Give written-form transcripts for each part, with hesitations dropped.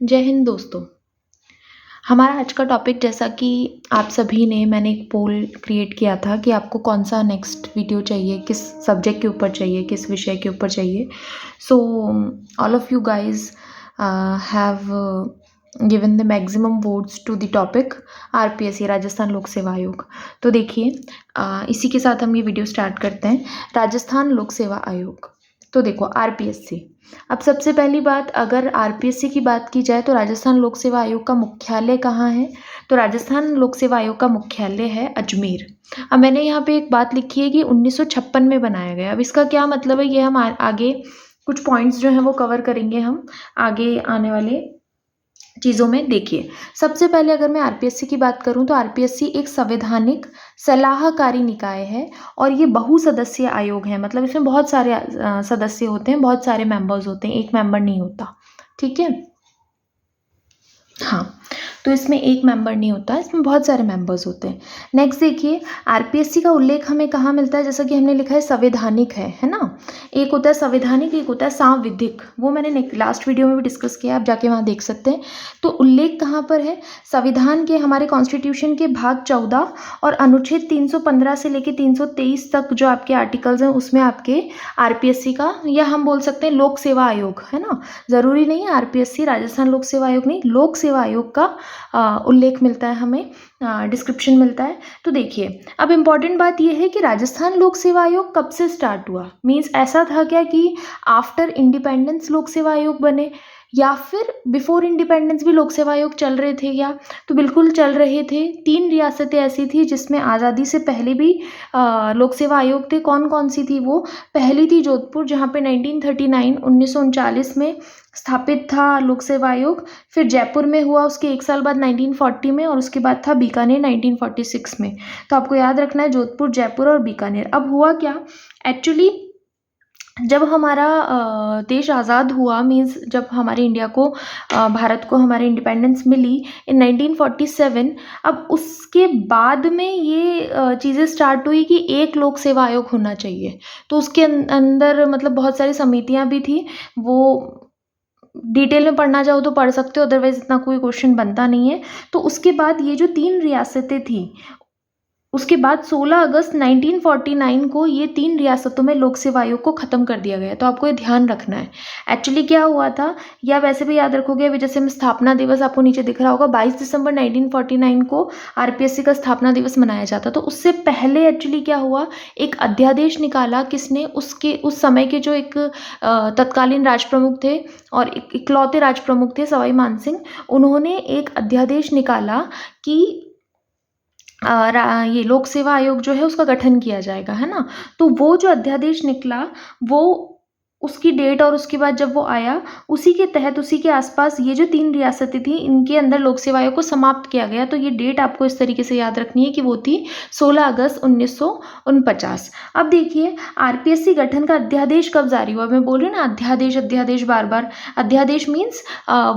जय हिंद दोस्तों। हमारा आज का टॉपिक, जैसा कि आप सभी ने, मैंने एक पोल क्रिएट किया था कि आपको कौन सा नेक्स्ट वीडियो चाहिए, किस सब्जेक्ट के ऊपर चाहिए, किस विषय के ऊपर चाहिए। So all of you guys have given the maximum votes to the topic RPSC, Rajasthan Lok Seva आयोग। तो देखिए, इसी के साथ हम ये वीडियो स्टार्ट करते हैं। राजस्थान लोक सेवा आयोग, तो देखो आरपीएससी। अब सबसे पहली बात, अगर आरपीएससी की बात की जाए तो राजस्थान लोक सेवा आयोग का मुख्यालय कहाँ है? तो राजस्थान लोक सेवा आयोग का मुख्यालय है अजमेर। अब मैंने यहाँ पे एक बात लिखी है कि 1956 में बनाया गया। अब इसका क्या मतलब है, ये हम आगे कुछ पॉइंट्स जो हैं वो कवर करेंगे हम आगे आने वाले चीज़ों में। देखिए, सबसे पहले अगर मैं आरपीएससी की बात करूं तो आरपीएससी एक संवैधानिक सलाहकारी निकाय है और ये बहुसदस्यीय आयोग है। मतलब इसमें बहुत सारे सदस्य होते हैं, बहुत सारे मेंबर्स होते हैं, एक मेंबर नहीं होता। ठीक है, हाँ, तो इसमें एक मेंबर नहीं होता, इसमें बहुत सारे मेंबर्स होते हैं। नेक्स्ट देखिए, आरपीएससी का उल्लेख हमें कहाँ मिलता है? जैसा कि हमने लिखा है संवैधानिक है ना। एक होता है संवैधानिक, एक होता है सांविधिक। वो मैंने लास्ट वीडियो में भी डिस्कस किया, आप जाके वहाँ देख सकते हैं। तो उल्लेख कहाँ पर है? संविधान के, हमारे कॉन्स्टिट्यूशन के भाग 14 और अनुच्छेद 315 से लेकर 323 तक जो आपके आर्टिकल्स हैं उसमें आपके आरपीएससी का, या हम बोल सकते हैं लोक सेवा आयोग, है ना। जरूरी नहीं है आरपीएससी राजस्थान लोक सेवा आयोग नहीं, लोक सेवा आयोग का उल्लेख मिलता है हमें, डिस्क्रिप्शन मिलता है। तो देखिए, अब इम्पॉर्टेंट बात यह है कि राजस्थान लोक सेवा आयोग कब से स्टार्ट हुआ। मीन्स ऐसा था क्या कि आफ्टर इंडिपेंडेंस लोक सेवा आयोग बने, या फिर बिफोर इंडिपेंडेंस भी लोक सेवा आयोग चल रहे थे क्या? तो बिल्कुल चल रहे थे। 3 रियासतें ऐसी थी जिसमें आज़ादी से पहले भी लोक सेवा आयोग थे। कौन कौन सी थी वो? पहली थी जोधपुर, जहाँ पे 1939 में स्थापित था लोक सेवा आयोग। फिर जयपुर में हुआ उसके 1 साल बाद 1940 में, और उसके बाद था बीकानेर 1946 में। तो आपको याद रखना है जोधपुर, जयपुर और बीकानेर। अब हुआ क्या एक्चुअली, जब हमारा देश आज़ाद हुआ, मीन्स जब हमारे इंडिया को, भारत को हमारे इंडिपेंडेंस मिली इन 1947, अब उसके बाद में ये चीज़ें स्टार्ट हुई कि एक लोक सेवा आयोग होना चाहिए। तो उसके अंदर मतलब बहुत सारी समितियां भी थी। वो डिटेल में पढ़ना चाहो तो पढ़ सकते हो, अदरवाइज इतना कोई क्वेश्चन बनता नहीं है। तो उसके बाद ये जो 3 रियासतें थी, उसके बाद 16 अगस्त 1949 को ये 3 रियासतों में लोक सेवा आयोग को ख़त्म कर दिया गया। तो आपको ये ध्यान रखना है एक्चुअली क्या हुआ था, या वैसे भी याद रखोगे अभी। जैसे स्थापना दिवस आपको नीचे दिख रहा होगा, 22 दिसंबर 1949 को आरपीएससी का स्थापना दिवस मनाया जाता। तो उससे पहले एक्चुअली क्या हुआ, एक अध्यादेश निकाला किसने, उसके उस समय के जो एक तत्कालीन राज प्रमुख थे और इकलौते राज प्रमुख थे सवाई मानसिंह, उन्होंने एक अध्यादेश निकाला कि ये लोक सेवा आयोग जो है उसका गठन किया जाएगा, है ना। तो वो जो अध्यादेश निकला, वो उसकी डेट और उसके बाद जब वो आया, उसी के तहत, उसी के आसपास ये जो 3 रियासतें थी, इनके अंदर लोक सेवा आयोग को समाप्त किया गया। तो ये डेट आपको इस तरीके से याद रखनी है कि वो थी 16 अगस्त 1949। अब देखिए, आरपीएससी गठन का अध्यादेश कब जारी हुआ? मैं बोल रही हूँ ना, अध्यादेश अध्यादेश बार बार। अध्यादेश मीन्स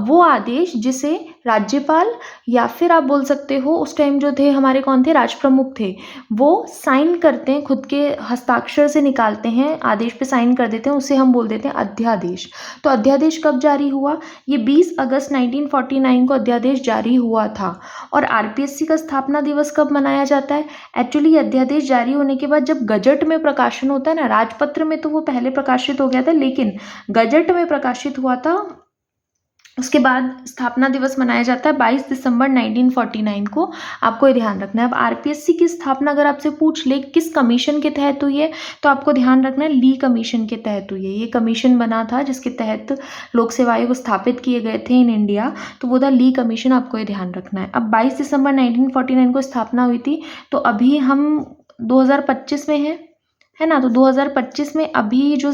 वो आदेश जिसे राज्यपाल, या फिर आप बोल सकते हो उस टाइम जो थे हमारे, कौन थे, राज प्रमुख थे, वो साइन करते हैं, खुद के हस्ताक्षर से निकालते हैं, आदेश पे साइन कर देते हैं, उसे हम बोल देते हैं अध्यादेश। तो अध्यादेश कब जारी हुआ? ये 20 अगस्त 1949 को अध्यादेश जारी हुआ था। और आरपीएससी का स्थापना दिवस कब मनाया जाता है? एक्चुअली ये अध्यादेश जारी होने के बाद जब गजट में प्रकाशन होता है ना, राजपत्र में तो वो पहले प्रकाशित हो गया था, लेकिन गजट में प्रकाशित हुआ था, उसके बाद स्थापना दिवस मनाया जाता है 22 दिसंबर 1949 को। आपको ये ध्यान रखना है। अब आरपीएससी की स्थापना अगर आपसे पूछ ले किस कमीशन के तहत हुई है, तो आपको ध्यान रखना है ली कमीशन के तहत हुई है। ये कमीशन बना था जिसके तहत लोक सेवा आयोग स्थापित किए गए थे इन इंडिया, तो वो था ली कमीशन। आपको ये ध्यान रखना है। अब 22 दिसंबर 1949 को स्थापना हुई थी, तो अभी हम 2025 में है ना। तो 2025 में अभी जो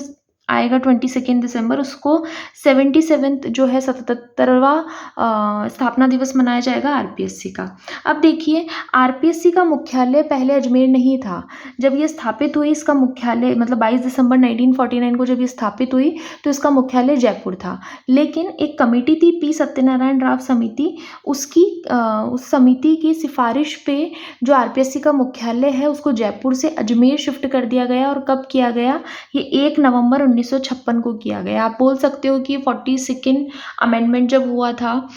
आएगा 22 दिसंबर, उसको 77 जो है 77वां स्थापना दिवस मनाया जाएगा आरपीएससी का। अब देखिए, आरपीएससी का मुख्यालय पहले अजमेर नहीं था। जब ये स्थापित हुई, इसका मुख्यालय, मतलब 22 दिसंबर 1949 को जब ये स्थापित हुई, तो इसका मुख्यालय जयपुर था। लेकिन एक कमेटी थी, पी सत्यनारायण राव समिति, उस समिति की सिफारिश पे जो आरपीएससी का मुख्यालय है उसको जयपुर से अजमेर शिफ्ट कर दिया गया। और कब किया गया? ये 1 नवंबर 1956 को किया गया। आप बोल सकते हो कि 42nd अमेंडमेंट जब हुआ था,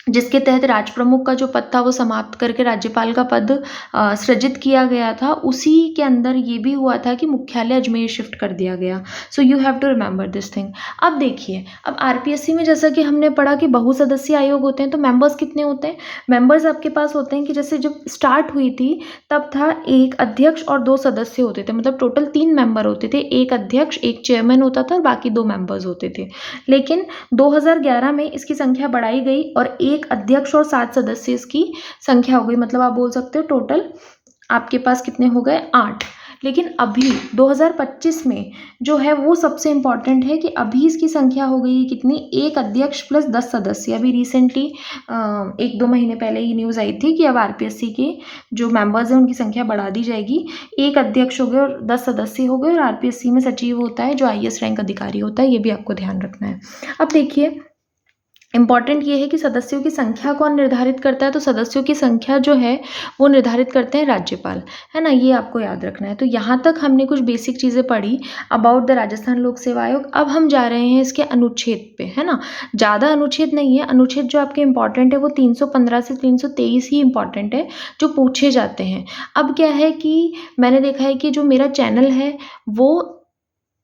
जिसके तहत राज प्रमुख का जो पद था वो समाप्त करके राज्यपाल का पद सृजित किया गया था, उसी के अंदर ये भी हुआ था कि मुख्यालय अजमेर शिफ्ट कर दिया गया। So you have to remember this thing. अब देखिए, अब आरपीएससी में जैसा कि हमने पढ़ा कि बहुसदस्यीय आयोग होते हैं, तो मेंबर्स कितने होते हैं? मेंबर्स आपके पास होते हैं कि जैसे जब स्टार्ट हुई थी तब था एक अध्यक्ष और 2 सदस्य होते थे, मतलब टोटल 3 मेंबर होते थे। एक अध्यक्ष, एक चेयरमैन होता था और बाकी 2 मेंबर्स होते थे। लेकिन 2011 में इसकी संख्या बढ़ाई गई और एक अध्यक्ष और 7 सदस्य इसकी संख्या हो गई। मतलब आप बोल सकते हो टोटल आपके पास कितने हो गए? 8। लेकिन अभी 2025 में जो है वो सबसे इम्पॉर्टेंट है कि अभी इसकी संख्या हो गई है कितनी? एक अध्यक्ष प्लस 10 सदस्य। अभी रिसेंटली 1-2 महीने पहले ये न्यूज़ आई थी कि अब आरपीएससी के जो मेंबर्स हैं उनकी संख्या बढ़ा दी जाएगी। एक अध्यक्ष हो गए और 10 सदस्य हो गए, और आरपीएससी में सचिव होता है जो आईएएस रैंक अधिकारी होता है। ये भी आपको ध्यान रखना है। अब देखिए, इम्पॉर्टेंट ये है कि सदस्यों की संख्या कौन निर्धारित करता है? तो सदस्यों की संख्या जो है वो निर्धारित करते हैं राज्यपाल, है ना? ये आपको याद रखना है। तो यहाँ तक हमने कुछ बेसिक चीज़ें पढ़ी अबाउट द राजस्थान लोक सेवा आयोग। अब हम जा रहे हैं इसके अनुच्छेद पे, है ना? ज़्यादा अनुच्छेद नहीं है। अनुच्छेद जो आपके इम्पॉर्टेंट है वो 315 से 323 ही इम्पॉर्टेंट है जो पूछे जाते हैं। अब क्या है कि मैंने देखा है कि जो मेरा चैनल है वो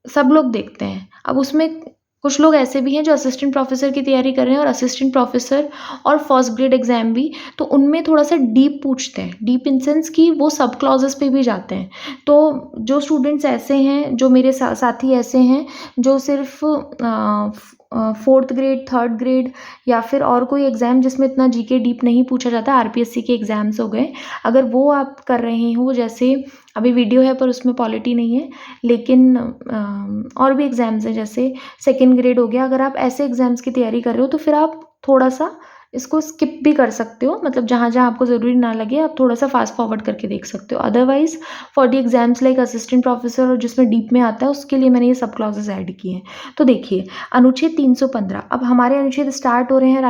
सब लोग देखते हैं। अब उसमें कुछ लोग ऐसे भी हैं जो असिस्टेंट प्रोफेसर की तैयारी कर रहे हैं, और असिस्टेंट प्रोफेसर और फर्स्ट ग्रेड एग्जाम भी, तो उनमें थोड़ा सा डीप पूछते हैं। डीप इन सेंस कि वो सब क्लॉजेस पे भी जाते हैं। तो जो स्टूडेंट्स ऐसे हैं, जो मेरे साथी ऐसे हैं जो सिर्फ 4th ग्रेड, 3rd ग्रेड या फिर और कोई एग्ज़ाम जिसमें इतना जीके डीप नहीं पूछा जाता, आरपीएससी के एग्ज़ाम्स हो गए, अगर वो आप कर रहे हो, जैसे अभी वीडियो है पर उसमें पॉलिटी नहीं है, लेकिन और भी एग्ज़ाम्स हैं जैसे 2nd ग्रेड हो गया, अगर आप ऐसे एग्ज़ाम्स की तैयारी कर रहे हो तो फिर आप थोड़ा सा इसको स्किप भी कर सकते हो। मतलब जहाँ जहाँ आपको ज़रूरी ना लगे आप थोड़ा सा फास्ट फॉरवर्ड करके देख सकते हो। Otherwise for the exams like assistant professor और जिसमें डीप में आता है उसके लिए मैंने ये सब क्लॉजेस ऐड किए हैं। तो देखिए, अनुच्छेद 315, अब हमारे अनुच्छेद स्टार्ट हो रहे हैं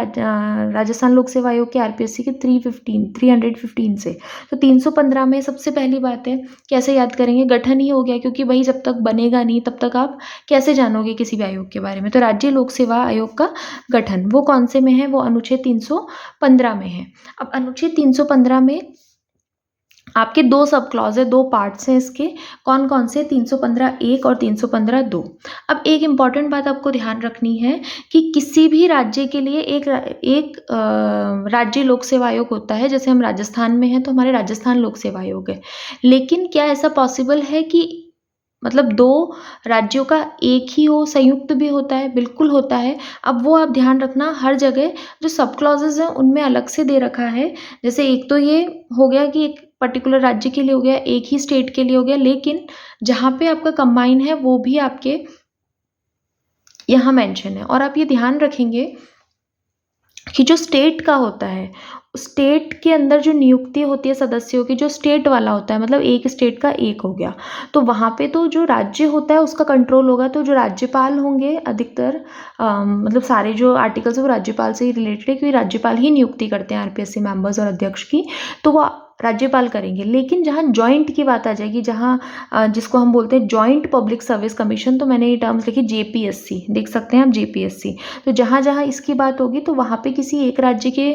राजस्थान लोक सेवा आयोग के आरपीएससी के 315 से। तो 315 में सबसे पहली बात है, कैसे याद करेंगे? गठन ही हो गया, क्योंकि भाई जब तक बनेगा नहीं तब तक आप कैसे जानोगे किसी भी आयोग के बारे में? तो राज्य लोक सेवा आयोग का गठन वो कौन से में है? वो अनुच्छेद 315 में है। अब अनुच्छेद 315 में आपके 2 सब क्लॉज है, 2 पार्ट्स हैं इसके। कौन कौन से? 315(1) और 315(2). अब एक इम्पॉर्टेंट बात आपको ध्यान रखनी है कि किसी भी राज्य के लिए एक राज्य लोक सेवा आयोग होता है। जैसे हम राजस्थान में हैं तो हमारे राजस्थान लोक सेवा आयोग है। लेकिन क्या ऐसा पॉसिबल है कि मतलब 2 राज्यों का एक ही हो? संयुक्त भी होता है, बिल्कुल होता है। अब वो आप ध्यान रखना, हर जगह जो सब क्लॉजेज हैं उनमें अलग से दे रखा है। जैसे एक तो ये हो गया कि एक पर्टिकुलर राज्य के लिए हो गया, एक ही स्टेट के लिए हो गया, लेकिन जहाँ पे आपका कंबाइन है वो भी आपके यहाँ मेंशन है। और आप ये ध्यान रखेंगे कि जो स्टेट का होता है, स्टेट के अंदर जो नियुक्ति होती है सदस्यों की, जो स्टेट वाला होता है, मतलब एक स्टेट का एक हो गया, तो वहाँ पे तो जो राज्य होता है उसका कंट्रोल होगा। तो जो राज्यपाल होंगे अधिकतर, मतलब सारे जो आर्टिकल्स है वो राज्यपाल से ही रिलेटेड है, क्योंकि राज्यपाल ही नियुक्ति करते हैं आरपीएससी मेंबर्स और अध्यक्ष की, तो वो राज्यपाल करेंगे। लेकिन जहाँ जॉइंट की बात आ जाएगी, जहाँ जिसको हम बोलते हैं जॉइंट पब्लिक सर्विस कमीशन, तो मैंने ये टर्म्स लिखी जेपीएससी, देख सकते हैं आप जेपीएससी। तो जहाँ जहाँ इसकी बात होगी तो वहाँ पे किसी एक राज्य के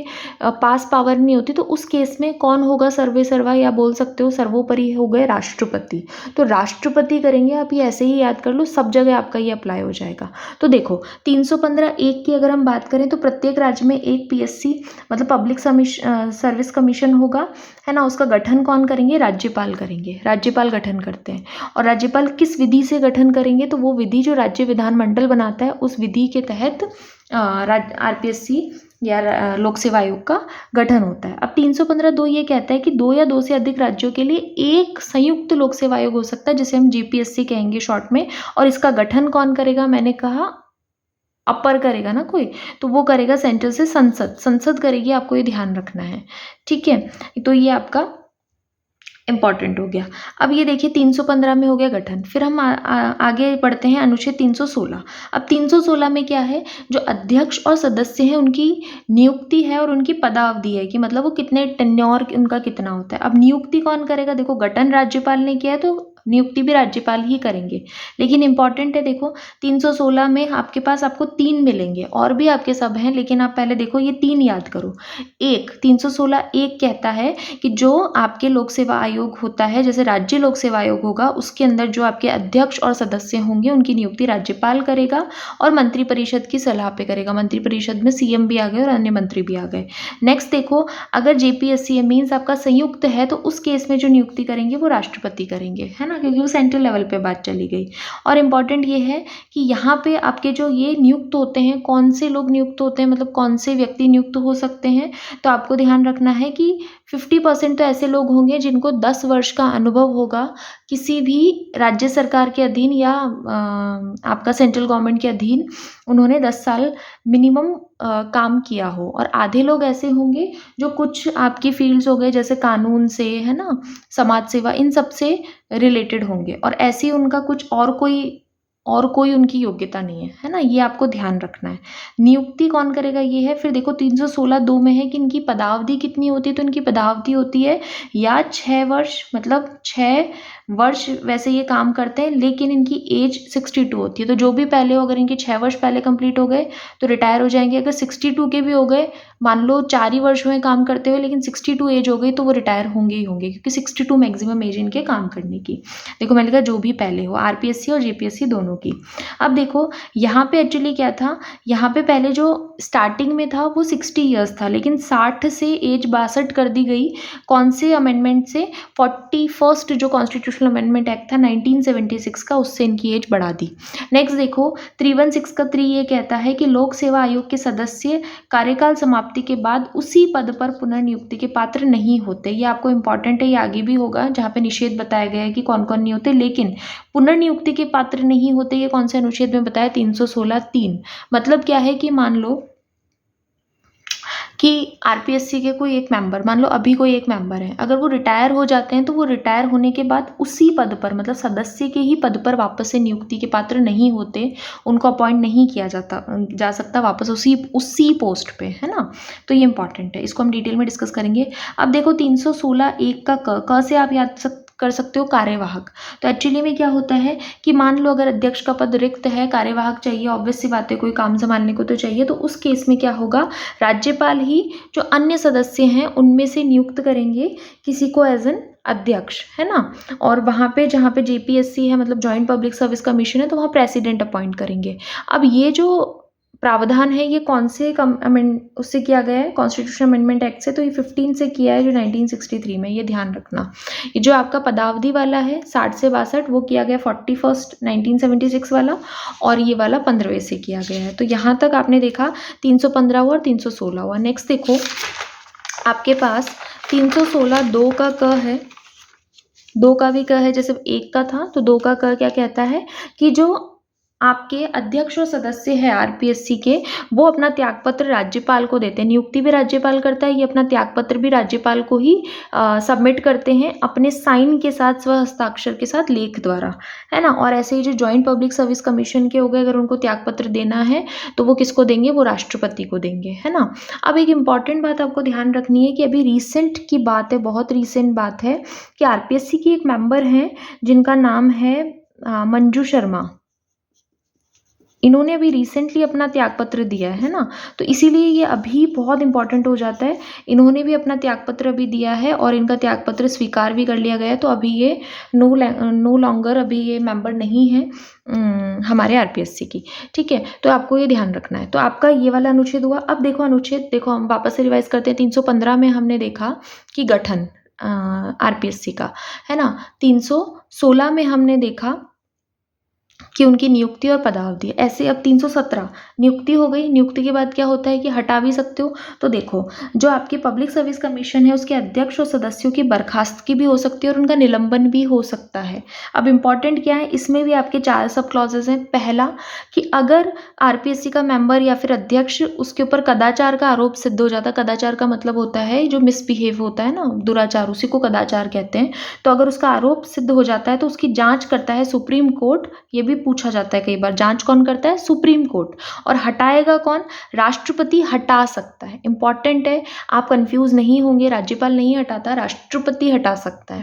पास पावर नहीं होती, तो उस केस में कौन होगा सर्वे सर्वा, या बोल सकते हो सर्वोपरि हो गए राष्ट्रपति। तो राष्ट्रपति करेंगे। आप ये ऐसे ही याद कर लो, सब जगह आपका ये अप्लाई हो जाएगा। तो देखो 315(1) की अगर हम बात करें तो प्रत्येक राज्य में एक पीएससी मतलब पब्लिक सर्विस कमीशन होगा, है ना? उसका गठन कौन करेंगे? राज्यपाल करेंगे। राज्यपाल गठन करते हैं। और राज्यपाल किस विधि से गठन करेंगे? तो वो विधि जो राज्य विधानमंडल बनाता है उस विधि के तहत आरपीएससी या लोक सेवा आयोग का गठन होता है। अब 315(2) ये कहता है कि 2 या 2 से अधिक राज्यों के लिए एक संयुक्त लोक सेवा आयोग हो सकता है, जिसे हम जेपीएससी कहेंगे शॉर्ट में। और इसका गठन कौन करेगा? मैंने कहा अपर करेगा ना कोई, तो वो करेगा सेंट्रल से संसद करेगी। आपको ये ध्यान रखना है, ठीक है? तो ये आपका इम्पॉर्टेंट हो गया। अब ये देखिए 315 में हो गया गठन। फिर हम आगे बढ़ते हैं अनुच्छेद 316। अब 316 में क्या है? जो अध्यक्ष और सदस्य हैं उनकी नियुक्ति है और उनकी पदावधि है, कि मतलब वो कितने टेन्योर उनका कितना होता है। अब नियुक्ति कौन करेगा? देखो गठन राज्यपाल ने किया है, तो नियुक्ति भी राज्यपाल ही करेंगे। लेकिन इंपॉर्टेंट है, देखो 316 में आपके पास आपको 3 मिलेंगे, और भी आपके सब हैं, लेकिन आप पहले देखो ये 3 याद करो। एक 316 एक कहता है कि जो आपके लोक सेवा आयोग होता है, जैसे राज्य लोक सेवा आयोग होगा, उसके अंदर जो आपके अध्यक्ष और सदस्य होंगे उनकी नियुक्ति राज्यपाल करेगा और मंत्रिपरिषद की सलाह पे करेगा। मंत्रिपरिषद में सीएम भी आ गए और अन्य मंत्री भी आ गए। नेक्स्ट देखो, अगर जेपीएससी मीन्स आपका संयुक्त है तो उस केस में जो नियुक्ति करेंगे वो राष्ट्रपति करेंगे, है ना, क्योंकि वो सेंट्रल लेवल पे बात चली गई। और इम्पॉर्टेंट ये है कि यहाँ पे आपके जो ये नियुक्त होते हैं, कौन से लोग नियुक्त होते हैं, मतलब कौन से व्यक्ति नियुक्त हो सकते हैं, तो आपको ध्यान रखना है कि 50% तो ऐसे लोग होंगे जिनको 10 वर्ष का अनुभव होगा किसी भी राज्य सरकार के अधीन या आपका सेंट्रल गवर्नमेंट के अधीन उन्होंने 10 साल मिनिमम काम किया हो। और आधे लोग ऐसे होंगे जो कुछ आपकी फील्ड्स हो गए जैसे कानून से, है ना, समाज सेवा, इन सब से रिलेटेड होंगे, और ऐसे उनका कुछ और कोई उनकी योग्यता नहीं है, है ना, ये आपको ध्यान रखना है। नियुक्ति कौन करेगा ये है। फिर देखो 316 2 में है कि इनकी पदावधि कितनी होती है, तो इनकी पदावधि होती है या 6 वर्ष, मतलब 6 वर्ष वैसे ये काम करते हैं, लेकिन इनकी एज 62 होती है। तो जो भी पहले हो, अगर इनके 6 वर्ष पहले कंप्लीट हो गए तो रिटायर हो जाएंगे। अगर 62 के भी हो गए, मान लो 4 ही वर्ष हुए काम करते हुए लेकिन 62 एज हो गई, तो वो रिटायर होंगे ही होंगे, क्योंकि 62 मैक्सिमम एज इनके काम करने की। देखो मैंने कहा जो भी पहले हो, आरपीएससी और जेपीएससी दोनों की। अब देखो यहाँ पे एक्चुअली क्या था, यहाँ पे पहले जो स्टार्टिंग में था वो 60 ईयर्स था, लेकिन 60 से एज 62 कर दी गई। कौन से अमेंडमेंट से? 41st जो कॉन्स्टिट्यूशनल अमेंडमेंट एक्ट था 1976 का, उससे इनकी एज बढ़ा दी। नेक्स्ट देखो 316 का 3 ये कहता है कि लोक सेवा आयोग के सदस्य कार्यकाल समाप्ति के बाद उसी पद पर पुनर्नियुक्ति के पात्र नहीं होते। ये आपको इंपॉर्टेंट है, ये आगे भी होगा जहाँ पे निषेध बताया गया है कि कौन कौन नहीं होते, लेकिन पुनर्नियुक्ति के पात्र नहीं होते। ये कौन से अनुच्छेद में बताया? 316(3). मतलब क्या है कि मान लो कि आरपीएससी के कोई एक मेंबर, मान लो अभी कोई एक मेंबर है, अगर वो रिटायर हो जाते हैं तो वो रिटायर होने के बाद उसी पद पर, मतलब सदस्य के ही पद पर वापस से नियुक्ति के पात्र नहीं होते, उनको अपॉइंट नहीं किया जा सकता वापस उसी पोस्ट पे, है ना। तो ये इंपॉर्टेंट है, इसको हम डिटेल में डिस्कस करेंगे। अब देखो 316(1) का क से आप याद कर सकते हो कार्यवाहक। तो एक्चुअली में क्या होता है कि मान लो अगर अध्यक्ष का पद रिक्त है, कार्यवाहक चाहिए, ऑब्वियस सी बात है, कोई काम संभालने को तो चाहिए, तो उस केस में क्या होगा, राज्यपाल ही जो अन्य सदस्य हैं उनमें से नियुक्त करेंगे किसी को एज एन अध्यक्ष, है ना। और वहाँ पे जहाँ पे जेपीएससी है, मतलब जॉइंट पब्लिक सर्विस कमीशन है, तो वहाँ प्रेसिडेंट अपॉइंट करेंगे। अब ये जो प्रावधान है ये कौन से उससे किया गया है? कॉन्स्टिट्यूशन अमेंडमेंट एक्ट से। तो ये 15 से किया है, जो 1963 में, ये ध्यान रखना। ये जो आपका पदावधि वाला है 60 से 62, वो किया गया 41st 1976 वाला, और ये वाला 15वें से किया गया है। तो यहाँ तक आपने देखा 315 हुआ और 316 हुआ। नेक्स्ट देखो आपके पास 316 2 का क है, 2 का भी क है, जैसे 1 का था, तो 2 का क क्या कहता है कि जो आपके अध्यक्ष और सदस्य है आरपीएससी के, वो अपना त्यागपत्र राज्यपाल को देते हैं। नियुक्ति भी राज्यपाल करता है, ये अपना त्यागपत्र भी राज्यपाल को ही सबमिट करते हैं अपने साइन के साथ, स्व हस्ताक्षर के साथ, लेख द्वारा, है ना। और ऐसे ही जो जॉइंट पब्लिक सर्विस कमीशन के हो गए, अगर उनको त्यागपत्र देना है तो वो किसको देंगे? वो राष्ट्रपति को देंगे, है ना। अब एक इम्पॉर्टेंट बात आपको ध्यान रखनी है कि अभी रिसेंट की बात है, बहुत रिसेंट बात है कि आरपीएससी की एक मेंबर हैं जिनका नाम है मंजू शर्मा। इन्होंने अभी रिसेंटली अपना त्यागपत्र दिया है ना, तो इसीलिए ये अभी बहुत इंपॉर्टेंट हो जाता है। इन्होंने भी अपना त्यागपत्र अभी दिया है और इनका त्यागपत्र स्वीकार भी कर लिया गया है, तो अभी ये नो लॉन्गर अभी ये मेंबर नहीं है हमारे आरपीएससी की, ठीक है। तो आपको ये ध्यान रखना है। तो आपका ये वाला अनुच्छेद हुआ। अब देखो अनुच्छेद, देखो हम वापस से रिवाइज करते हैं। 315 में हमने देखा कि गठन आरपीएससी का, है ना। 316 में हमने देखा कि उनकी नियुक्ति और पदावधि। ऐसे अब 317 नियुक्ति हो गई। नियुक्ति के बाद क्या होता है कि हटा भी सकते हो। तो देखो जो आपकी पब्लिक सर्विस कमीशन है उसके अध्यक्ष और सदस्यों की बर्खास्तगी भी हो सकती है और उनका निलंबन भी हो सकता है। अब इम्पॉर्टेंट क्या है, इसमें भी आपके 4 सब क्लॉजेज हैं। पहला कि अगर आरपीएससी का मेंबर या फिर अध्यक्ष, उसके ऊपर कदाचार का आरोप सिद्ध हो जाता है। कदाचार का मतलब होता है जो मिसबिहेव होता है ना, दुराचार, उसी को कदाचार कहते हैं। तो अगर उसका आरोप सिद्ध हो जाता है तो उसकी जाँच करता है सुप्रीम कोर्ट। ये भी पूछा जाता है कई बार। जांच कौन करता है? Supreme court. और हटाएगा कौन? राष्ट्रपति हटा सकता है। इंपॉर्टेंट है, आप कंफ्यूज नहीं होंगे, राज्यपाल नहीं हटाता, राष्ट्रपति हटा सकता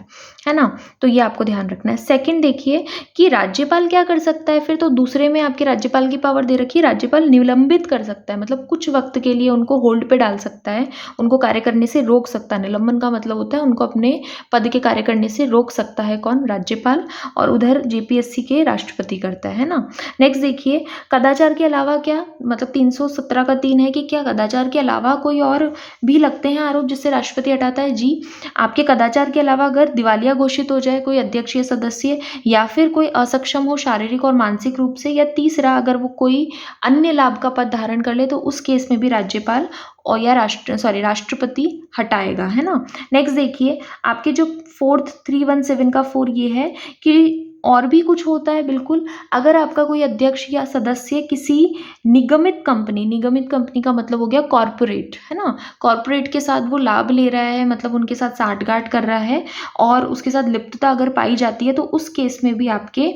है ना। तो ये आपको ध्यान रखना है। सेकंड देखिए कि राज्यपाल क्या कर सकता है फिर, तो दूसरे में आपके राज्यपाल की पावर दे रखी है, राज्यपाल निलंबित कर सकता है, मतलब कुछ वक्त के लिए उनको होल्ड पे डाल सकता है, उनको कार्य करने से रोक सकता है। निलंबन का मतलब होता है उनको अपने पद के कार्य करने से रोक सकता है कौन? राज्यपाल। और उधर जेपीएससी के राष्ट्रपति करता है ना। नेक्स्ट देखिए, कदाचार के अलावा क्या, मतलब 317 का 3 है कि क्या कदाचार के अलावा कोई और भी लगते हैं आरोप जिससे राष्ट्रपति हटाता है? जी, आपके कदाचार के अलावा अगर दिवालिया घोषित हो जाए कोई अध्यक्ष या सदस्य, या फिर कोई असक्षम हो शारीरिक और मानसिक रूप से, या तीसरा अगर वो कोई अन्य लाभ का पद धारण कर ले, तो उस केस में भी राज्यपाल और या राष्ट्रपति हटाएगा, है ना। नेक्स्ट देखिए, आपके जो 317 का 4 ये है कि और भी कुछ होता है बिल्कुल। अगर आपका कोई अध्यक्ष या सदस्य किसी निगमित कंपनी का मतलब हो गया कॉरपोरेट, है ना, कॉरपोरेट के साथ वो लाभ ले रहा है, मतलब उनके साथ साठगांठ कर रहा है और उसके साथ लिप्तता अगर पाई जाती है, तो उस केस में भी आपके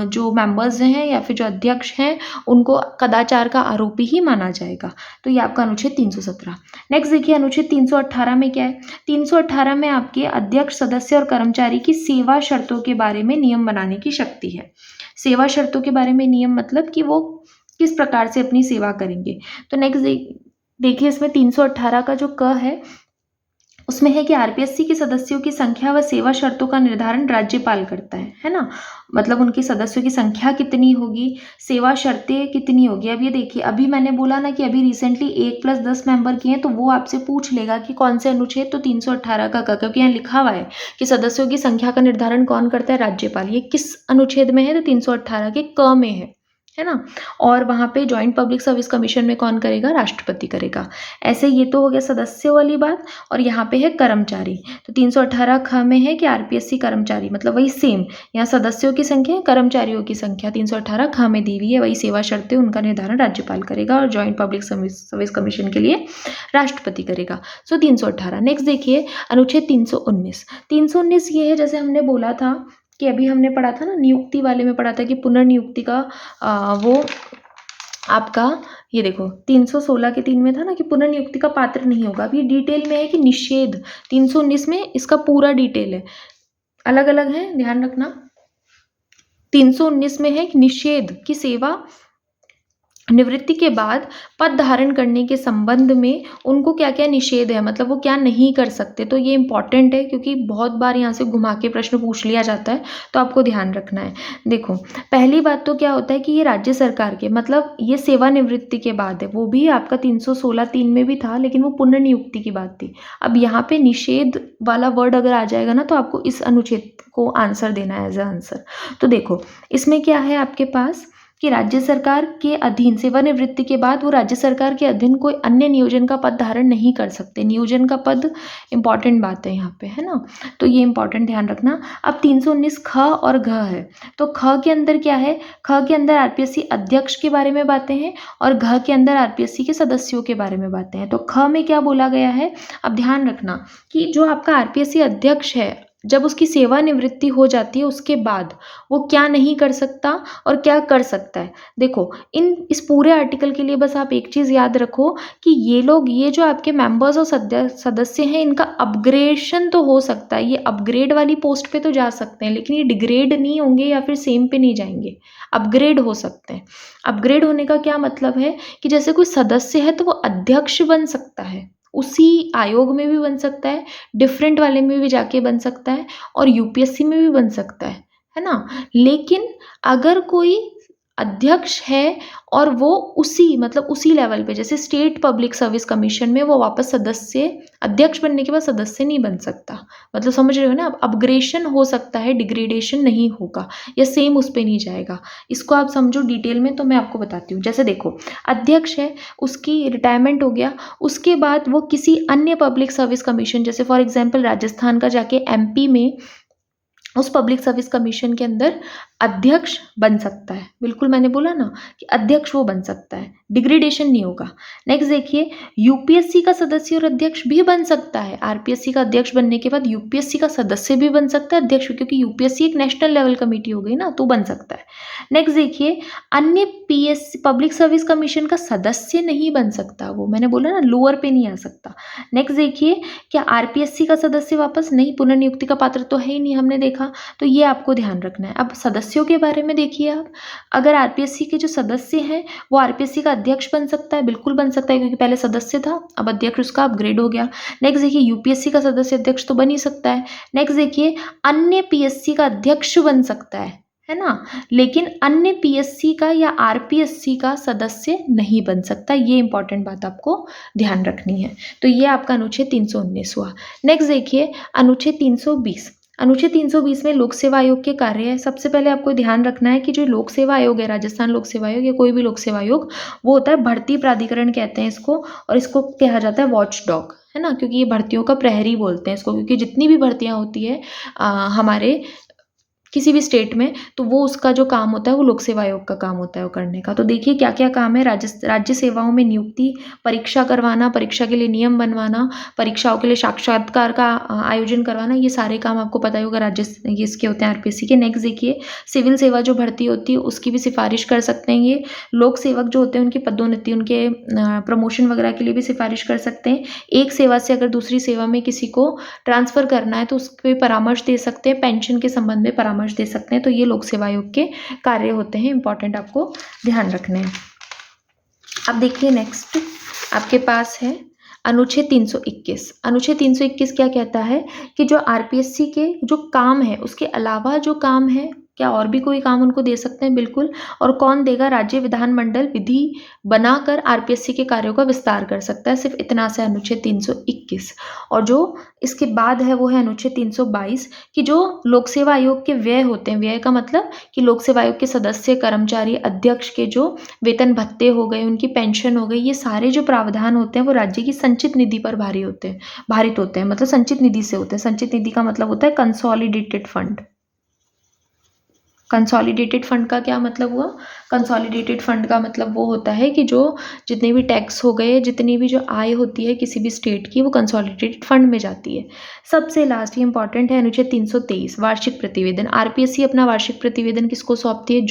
जो मेंबर्स हैं या फिर जो अध्यक्ष हैं उनको कदाचार का आरोपी ही माना जाएगा। तो ये आपका अनुच्छेद 317। नेक्स्ट देखिए, अनुच्छेद 318 में क्या है? 318 में आपके अध्यक्ष, सदस्य और कर्मचारी की सेवा शर्तों के बारे में नियम बनाने की शक्ति है। सेवा शर्तों के बारे में नियम मतलब कि वो किस प्रकार से अपनी सेवा करेंगे। तो नेक्स्ट देखिए, इसमें 318 का जो क है उसमें है कि आरपीएससी के सदस्यों की संख्या व सेवा शर्तों का निर्धारण राज्यपाल करता है ना। मतलब उनके सदस्यों की संख्या कितनी होगी, सेवा शर्तें कितनी होगी। अब ये देखिए, अभी मैंने बोला ना कि अभी रिसेंटली 1+10 मेंबर किए हैं, तो वो आपसे पूछ लेगा कि कौन से अनुच्छेद, तो 318 का क्योंकि यहाँ लिखा हुआ है कि सदस्यों की संख्या का निर्धारण कौन करता है? राज्यपाल। ये किस अनुच्छेद में है? तो 318 के क में है ना। और वहाँ पे जॉइंट पब्लिक सर्विस कमीशन में कौन करेगा? राष्ट्रपति करेगा। ऐसे ये तो हो गया सदस्यों वाली बात। और यहाँ पे है कर्मचारी, तो 318 ख में है कि आरपीएससी कर्मचारी, मतलब वही सेम, यहाँ सदस्यों की संख्या, कर्मचारियों की संख्या 318 ख में दी हुई है, वही सेवा शर्तें, उनका निर्धारण राज्यपाल करेगा और जॉइंट पब्लिक सर्विस कमीशन के लिए राष्ट्रपति करेगा। सो 318। नेक्स्ट देखिए, अनुच्छेद 319 ये है, जैसे हमने बोला था कि अभी हमने पढ़ा था ना, नियुक्ति वाले में पढ़ा था कि पुनर्नियुक्ति का वो आपका, ये देखो 316 के 3 में था ना कि पुनर्नियुक्ति का पात्र नहीं होगा। अभी डिटेल में है कि निषेध, 319 में इसका पूरा डिटेल है, अलग अलग है, ध्यान रखना। 319 में है कि निषेध की सेवा निवृत्ति के बाद पद धारण करने के संबंध में उनको क्या क्या निषेध है, मतलब वो क्या नहीं कर सकते। तो ये इंपॉर्टेंट है क्योंकि बहुत बार यहाँ से घुमा के प्रश्न पूछ लिया जाता है, तो आपको ध्यान रखना है। देखो, पहली बात तो क्या होता है कि ये राज्य सरकार के, मतलब ये सेवानिवृत्ति के बाद है, वो भी आपका 316(3) में भी था, लेकिन वो पुनर्नियुक्ति की बात थी। अब यहाँ पे निषेध वाला वर्ड अगर आ जाएगा ना, तो आपको इस अनुच्छेद को आंसर देना है एज ए आंसर। तो देखो, इसमें क्या है आपके पास कि राज्य सरकार के अधीन सेवानिवृत्ति के बाद वो राज्य सरकार के अधीन कोई अन्य नियोजन का पद धारण नहीं कर सकते। नियोजन का पद इंपॉर्टेंट बात है यहाँ पे, है ना, तो ये इंपॉर्टेंट ध्यान रखना। अब 319 ख और घ है, तो ख के अंदर क्या है? ख के अंदर आरपीएससी अध्यक्ष के बारे में बातें हैं और घ के अंदर आरपीएससी के सदस्यों के बारे में बातें हैं। तो ख में क्या बोला गया है? अब ध्यान रखना कि जो आपका आरपीएससी अध्यक्ष है, जब उसकी सेवानिवृत्ति हो जाती है उसके बाद वो क्या नहीं कर सकता और क्या कर सकता है। देखो, इस पूरे आर्टिकल के लिए बस आप एक चीज़ याद रखो कि ये लोग, ये जो आपके मेंबर्स और सदस्य हैं, इनका अपग्रेडेशन तो हो सकता है, ये अपग्रेड वाली पोस्ट पे तो जा सकते हैं, लेकिन ये डिग्रेड नहीं होंगे या फिर सेम पे नहीं जाएंगे, अपग्रेड हो सकते हैं। अपग्रेड होने का क्या मतलब है कि जैसे कोई सदस्य है तो वो अध्यक्ष बन सकता है, उसी आयोग में भी बन सकता है, डिफरेंट वाले में भी जाके बन सकता है और यूपीएससी में भी बन सकता है ना। लेकिन अगर कोई अध्यक्ष है और वो उसी लेवल पे, जैसे स्टेट पब्लिक सर्विस कमीशन में, वो वापस सदस्य, अध्यक्ष बनने के बाद सदस्य नहीं बन सकता। मतलब समझ रहे हो ना, अब अपग्रेडेशन हो सकता है, डिग्रेडेशन नहीं होगा या सेम उस पर नहीं जाएगा। इसको आप समझो डिटेल में, तो मैं आपको बताती हूँ। जैसे देखो, अध्यक्ष है, उसकी रिटायरमेंट हो गया, उसके बाद वो किसी अन्य पब्लिक सर्विस कमीशन, जैसे फॉर एग्जाम्पल राजस्थान का जाके एमपी में उस पब्लिक सर्विस कमीशन के अंदर अध्यक्ष बन सकता है, बिल्कुल मैंने बोला ना कि अध्यक्ष वो बन सकता है, डिग्रेडेशन नहीं होगा। नेक्स्ट देखिए, यूपीएससी का सदस्य और अध्यक्ष भी बन सकता है। आरपीएससी का अध्यक्ष बनने के बाद यूपीएससी का सदस्य भी बन सकता है, अध्यक्ष, क्योंकि यूपीएससी एक नेशनल लेवल कमेटी हो गई ना, तो बन सकता है। नेक्स्ट देखिए, अन्य पीएससी पब्लिक सर्विस कमीशन का सदस्य नहीं बन सकता, वो मैंने बोला ना लोअर पे नहीं आ सकता। नेक्स्ट देखिए, क्या आरपीएससी का सदस्य वापस नहीं, पुनर्नियुक्ति का पात्र तो है ही नहीं, हमने देखा, तो ये आपको ध्यान रखना है। अब सदस्यों के बारे में देखिए आप, अगर आरपीएससी के जो सदस्य हैं वो आरपीएससी का अध्यक्ष बन सकता है, बिल्कुल बन सकता है, क्योंकि पहले सदस्य था, अब अध्यक्ष उसका अपग्रेड हो गया। नेक्स्ट देखिए, यूपीएससी का सदस्य अध्यक्ष तो बन ही सकता है। नेक्स्ट देखिए, अन्य पीएससी का अध्यक्ष बन सकता है ना, लेकिन अन्य पीएससी का या आरपीएससी का सदस्य नहीं बन सकता, ये इंपॉर्टेंट बात आपको ध्यान रखनी है। तो ये आपका अनुच्छेद 319 हुआ। नेक्स्ट देखिए, अनुच्छेद 320। अनुच्छेद 320 में लोक सेवा आयोग के कार्य है। सबसे पहले आपको ध्यान रखना है कि जो लोक सेवा आयोग है, राजस्थान लोक सेवा आयोग या कोई भी लोक सेवा आयोग, वो होता है भर्ती प्राधिकरण कहते हैं इसको, और इसको कहा जाता है वॉच डॉग, है ना, क्योंकि ये भर्तियों का प्रहरी बोलते हैं इसको, क्योंकि जितनी भी भर्तियां होती है हमारे किसी भी स्टेट में, तो वो उसका जो काम होता है वो लोक सेवा आयोग का काम होता है वो करने का। तो देखिए क्या क्या काम है, राज्य सेवाओं में नियुक्ति, परीक्षा करवाना, परीक्षा के लिए नियम बनवाना, परीक्षाओं के लिए साक्षात्कार का आयोजन करवाना, ये सारे काम आपको पता ही होगा, ये इसके होते हैं आरपीएससी के। नेक्स्ट देखिए, सिविल सेवा जो भर्ती होती है उसकी भी सिफारिश कर सकते हैं ये। लोक सेवक जो होते हैं उनकी पदोन्नति, उनके प्रमोशन वगैरह के लिए भी सिफारिश कर सकते हैं। एक सेवा से अगर दूसरी सेवा में किसी को ट्रांसफ़र करना है तो उसके परामर्श दे सकते हैं, पेंशन के संबंध में परामर्श दे सकते हैं। तो ये लोक सेवा आयोग के कार्य होते हैं, इंपॉर्टेंट आपको ध्यान रखने हैं। अब देखिए नेक्स्ट आपके पास है अनुच्छेद 321। अनुच्छेद 321 क्या कहता है कि जो आरपीएससी के जो काम है उसके अलावा जो काम है, क्या और भी कोई काम उनको दे सकते हैं, बिल्कुल। और कौन देगा, राज्य विधानमंडल विधि बनाकर आरपीएससी के कार्यों का विस्तार कर सकता है, सिर्फ इतना से अनुच्छेद 321। और जो इसके बाद है वो है अनुच्छेद 322 कि जो लोक सेवा आयोग के व्यय होते हैं, व्यय का मतलब कि लोक सेवा आयोग के सदस्य, कर्मचारी, अध्यक्ष के जो वेतन भत्ते हो गए, उनकी पेंशन हो गई, ये सारे जो प्रावधान होते हैं वो राज्य की संचित निधि पर भारित होते हैं, मतलब संचित निधि से होते हैं। संचित निधि का मतलब होता है कंसोलिडेटेड फंड। कंसोलिडेटेड फंड का क्या मतलब हुआ, कंसोलिडेटेड फंड का मतलब वो होता है कि जो जितने भी टैक्स हो गए, जितनी भी जो आय होती है किसी भी स्टेट की, वो कंसोलिडेटेड फंड में जाती है। सबसे लास्ट ये इंपॉर्टेंट है अनुच्छेद 323 वार्षिक प्रतिवेदन। आरपीएससी अपना वार्षिक प्रतिवेदन किसको सौंपती है,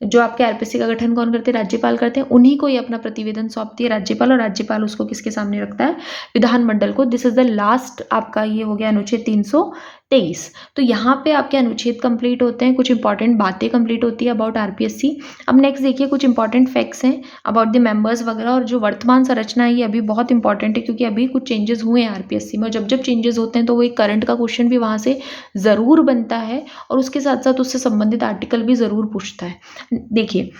जो आपके आरपीएससी का गठन कौन करते हैं, राज्यपाल करते हैं, उन्हीं को ये अपना प्रतिवेदन सौंपती है राज्यपाल, और राज्यपाल उसको किसके सामने रखता है, विधानमंडल को। दिस इज द लास्ट आपका ये हो गया अनुच्छेद 323। तो यहाँ पे आपके अनुच्छेद कंप्लीट होते हैं, कुछ इंपॉर्टेंट बातें कंप्लीट होती है अबाउट आरपीएससी। अब नेक्स्ट देखिए कुछ इंपॉर्टेंट फैक्ट्स हैं अबाउट द मेंबर्स वगैरह, और जो वर्तमान संरचना है ये अभी बहुत इंपॉर्टेंट है, क्योंकि अभी कुछ चेंजेस हुए हैं आरपीएससी में, और जब जब चेंजेस होते हैं तो वो एक करंट का क्वेश्चन भी वहाँ से ज़रूर बनता है, और उसके साथ साथ उससे संबंधित आर्टिकल भी ज़रूर पूछता है। देखिए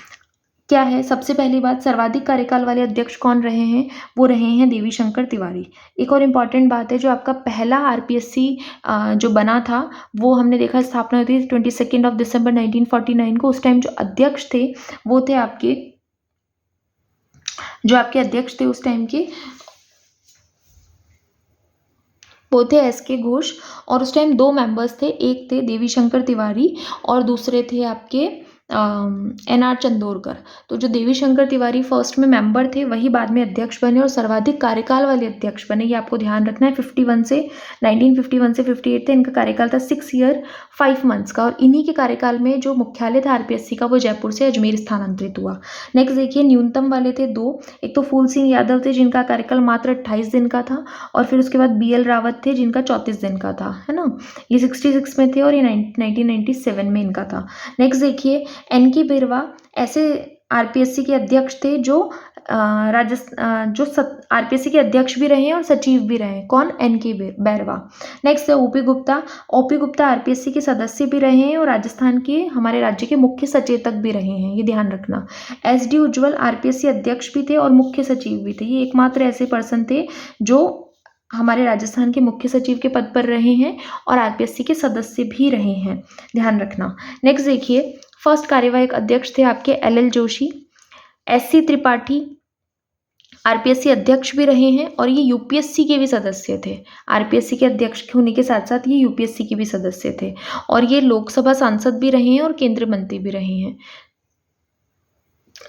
क्या है, सबसे पहली बात, सर्वाधिक कार्यकाल वाले अध्यक्ष कौन रहे हैं, वो रहे हैं देवी शंकर तिवारी। एक और इम्पॉर्टेंट बात है, जो आपका पहला आरपीएससी जो बना था वो हमने देखा स्थापना हुई थी 22 दिसंबर 1949 को। उस टाइम जो अध्यक्ष थे वो थे आपके, जो आपके अध्यक्ष थे उस टाइम के वो थे एस.के. घोष, और उस टाइम 2 मेंबर्स थे, एक थे देवी शंकर तिवारी और दूसरे थे आपके एन.आर. चंदोरकर। तो जो देवी शंकर तिवारी फर्स्ट में मेंबर थे वही बाद में अध्यक्ष बने और सर्वाधिक कार्यकाल वाले अध्यक्ष बने, ये आपको ध्यान रखना है। 1951 से 58 थे, इनका कार्यकाल था 6 ईयर 5 मंथ्स का, और इन्हीं के कार्यकाल में जो मुख्यालय था आरपीएससी का वो जयपुर से अजमेर स्थानांतरित हुआ। नेक्स्ट देखिए, न्यूनतम वाले थे 2, एक तो फूल सिंह यादव थे जिनका कार्यकाल मात्र 28 दिन का था, और फिर उसके बाद BL रावत थे जिनका 34 दिन का था, है ना, ये 66 में थे और ये 1997 में इनका था। नेक्स्ट देखिए, NK बिरवा ऐसे आरपीएससी के अध्यक्ष थे जो आरपीएससी के अध्यक्ष भी रहे हैं और सचिव भी रहे हैं। कौन, NK बिरवा। नेक्स्ट है OP गुप्ता आरपीएससी के सदस्य भी रहे हैं और राजस्थान के हमारे राज्य के मुख्य सचेतक भी रहे हैं, ये ध्यान रखना। SD उज्ज्वल आरपीएससी अध्यक्ष भी थे और मुख्य सचिव भी थे, ये एकमात्र ऐसे पर्सन थे जो हमारे राजस्थान के मुख्य सचिव के पद पर रहे हैं और आरपीएससी के सदस्य भी रहे हैं, ध्यान रखना। नेक्स्ट देखिए, फर्स्ट कार्यवाहक अध्यक्ष थे आपके LL Joshi, SC Tripathi, RPSC अध्यक्ष भी रहे हैं और ये यूपीएससी के भी सदस्य थे। आरपीएससी के अध्यक्ष होने के साथ साथ ये यूपीएससी के भी सदस्य थे और ये लोकसभा सांसद भी रहे हैं और केंद्रीय मंत्री भी रहे हैं।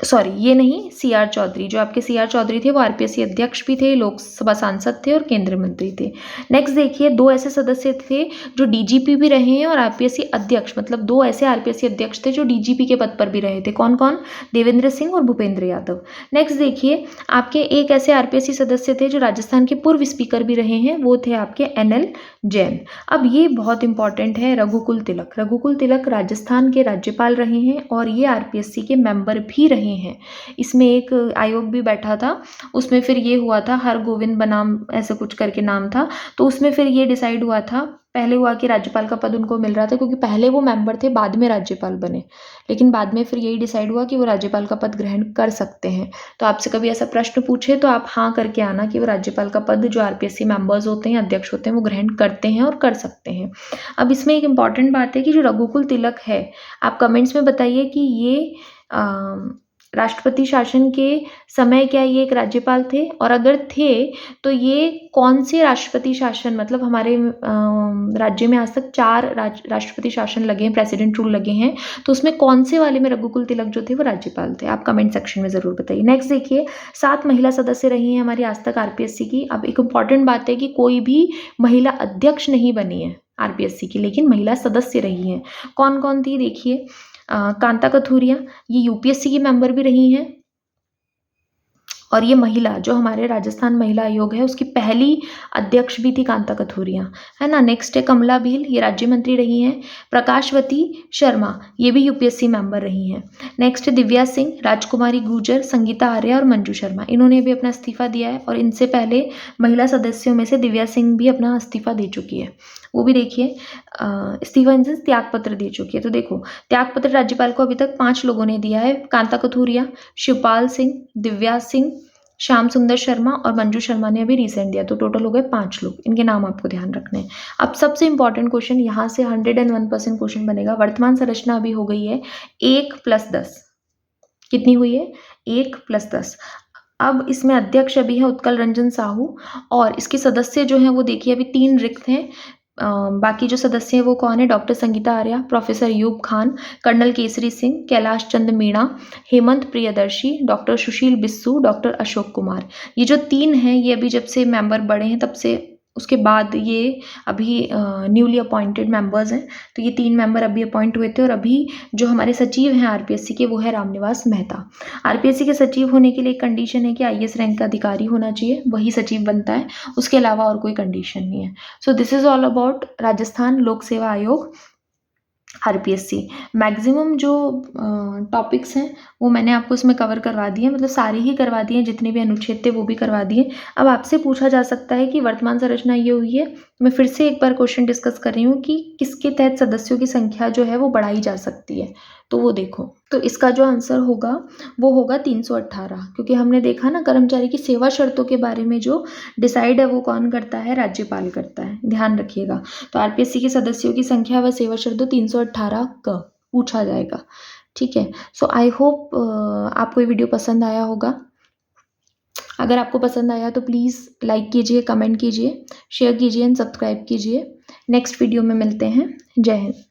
सॉरी, ये नहीं, सीआर चौधरी, जो आपके सीआर चौधरी थे वो आरपीएससी अध्यक्ष भी थे, लोकसभा सांसद थे और केंद्रीय मंत्री थे। नेक्स्ट देखिए, 2 ऐसे सदस्य थे जो डीजीपी भी रहे हैं और आरपीएससी अध्यक्ष, मतलब 2 ऐसे आरपीएससी अध्यक्ष थे जो डीजीपी के पद पर भी रहे थे। कौन कौन? देवेंद्र सिंह और भूपेंद्र यादव। नेक्स्ट देखिए, आपके एक ऐसे आरपीएससी सदस्य थे जो राजस्थान के पूर्व स्पीकर भी रहे हैं, वो थे आपके एनएल जैन। अब ये बहुत इंपॉर्टेंट है, रघुकुल तिलक। रघुकुल तिलक राजस्थान के राज्यपाल रहे हैं और ये आरपीएससी के मेंबर भी रहे हैं। इसमें एक आयोग भी बैठा था, उसमें फिर ये हुआ था, हरगोविंद बनाम ऐसे कुछ करके नाम था, तो उसमें फिर ये डिसाइड हुआ था, पहले हुआ कि राज्यपाल का पद उनको मिल रहा था क्योंकि पहले वो मेंबर थे, बाद में राज्यपाल बने, लेकिन बाद में फिर यही डिसाइड हुआ कि वो राज्यपाल का पद ग्रहण कर सकते हैं। तो आपसे कभी ऐसा प्रश्न पूछे तो आप हाँ करके आना कि वो राज्यपाल का पद जो आरपीएससी मेंबर्स होते हैं, अध्यक्ष होते हैं, वो ग्रहण करते हैं और कर सकते हैं। अब इसमें एक इंपॉर्टेंट बात है कि जो रघुकुल तिलक है, आप कमेंट्स में बताइए कि ये राष्ट्रपति शासन के समय क्या ये एक राज्यपाल थे, और अगर थे तो ये कौन से राष्ट्रपति शासन, मतलब हमारे राज्य में आज तक 4 राष्ट्रपति शासन लगे हैं, प्रेसिडेंट रूल लगे हैं, तो उसमें कौन से वाले में रघुकुल तिलक जो थे वो राज्यपाल थे? आप कमेंट सेक्शन में ज़रूर बताइए। नेक्स्ट देखिए, 7 महिला सदस्य रही हैं हमारी आज तक आरपीएससी की। अब एक इम्पॉर्टेंट बात है कि कोई भी महिला अध्यक्ष नहीं बनी है आरपीएससी की, लेकिन महिला सदस्य रही हैं। कौन कौन थी देखिए, कांता कथूरिया, ये यूपीएससी की मेंबर भी रही हैं और ये महिला जो हमारे राजस्थान महिला आयोग है उसकी पहली अध्यक्ष भी थी कांता कथूरिया, है ना। नेक्स्ट है कमला भील, ये राज्य मंत्री रही हैं। प्रकाशवती शर्मा, ये भी यूपीएससी मेंबर रही हैं। नेक्स्ट है दिव्या सिंह, राजकुमारी गुर्जर, संगीता आर्या और मंजू शर्मा, इन्होंने भी अपना इस्तीफा दिया है और इनसे पहले महिला सदस्यों में से दिव्या सिंह भी अपना इस्तीफा दे चुकी है, वो भी देखिए इस्तीफा इन त्याग पत्र दे चुकी है। तो देखो, त्याग पत्र राज्यपाल को अभी तक 5 लोगों ने दिया है, कांता कथूरिया, शिवपाल सिंह, दिव्या सिंह, श्याम सुंदर शर्मा और मंजू शर्मा ने अभी रिसेंट दिया, तो टोटल हो गए 5 लोग। इनके नाम आपको ध्यान रखने हैं। अब सबसे इंपॉर्टेंट क्वेश्चन, यहाँ से 101% क्वेश्चन बनेगा। वर्तमान संरचना अभी हो गई है 1+10, कितनी हुई है? 1+10। अब इसमें अध्यक्ष अभी है उत्कल रंजन साहू और इसके सदस्य जो हैं वो देखिए अभी 3 रिक्त हैं। बाकी जो सदस्य हैं वो कौन है? Doctor Sangeeta Arya, professor Ayub Khan, colonel Kesari Singh, Kailash Chand Meena, Hemant Priyadarshi, doctor Sushil Bissu, doctor Ashok Kumar. ये जो 3 हैं ये अभी जब से मेंबर बढ़े हैं तब से, उसके बाद ये अभी न्यूली अपॉइंटेड मेंबर्स हैं। तो ये 3 मेंबर अभी अपॉइंट हुए थे और अभी जो हमारे सचिव हैं आरपीएससी के वो है रामनिवास मेहता। आरपीएससी के सचिव होने के लिए एक कंडीशन है कि आईएएस रैंक का अधिकारी होना चाहिए, वही सचिव बनता है, उसके अलावा और कोई कंडीशन नहीं है। So this is all about Rajasthan Lok Seva आयोग आरपीएससी। मैक्सिमम जो टॉपिक्स हैं वो मैंने आपको इसमें कवर करवा दिए, मतलब सारे ही करवा दिए, जितने भी अनुच्छेद थे वो भी करवा दिए। अब आपसे पूछा जा सकता है कि वर्तमान संरचना ये हुई है, मैं फिर से एक बार क्वेश्चन डिस्कस कर रही हूँ कि किसके तहत सदस्यों की संख्या जो है वो बढ़ाई जा सकती है, तो वो देखो। तो इसका जो आंसर होगा वो होगा 318, क्योंकि हमने देखा ना कर्मचारी की सेवा शर्तों के बारे में जो डिसाइड है वो कौन करता है? राज्यपाल करता है, ध्यान रखिएगा। तो आरपीएससी के सदस्यों की संख्या व सेवा शर्तों 318 का पूछा जाएगा, ठीक है। सो आई होप आपको ये वीडियो पसंद आया होगा। अगर आपको पसंद आया तो प्लीज़ लाइक कीजिए, कमेंट कीजिए, शेयर कीजिए एंड सब्सक्राइब कीजिए। नेक्स्ट वीडियो में मिलते हैं। जय हिंद।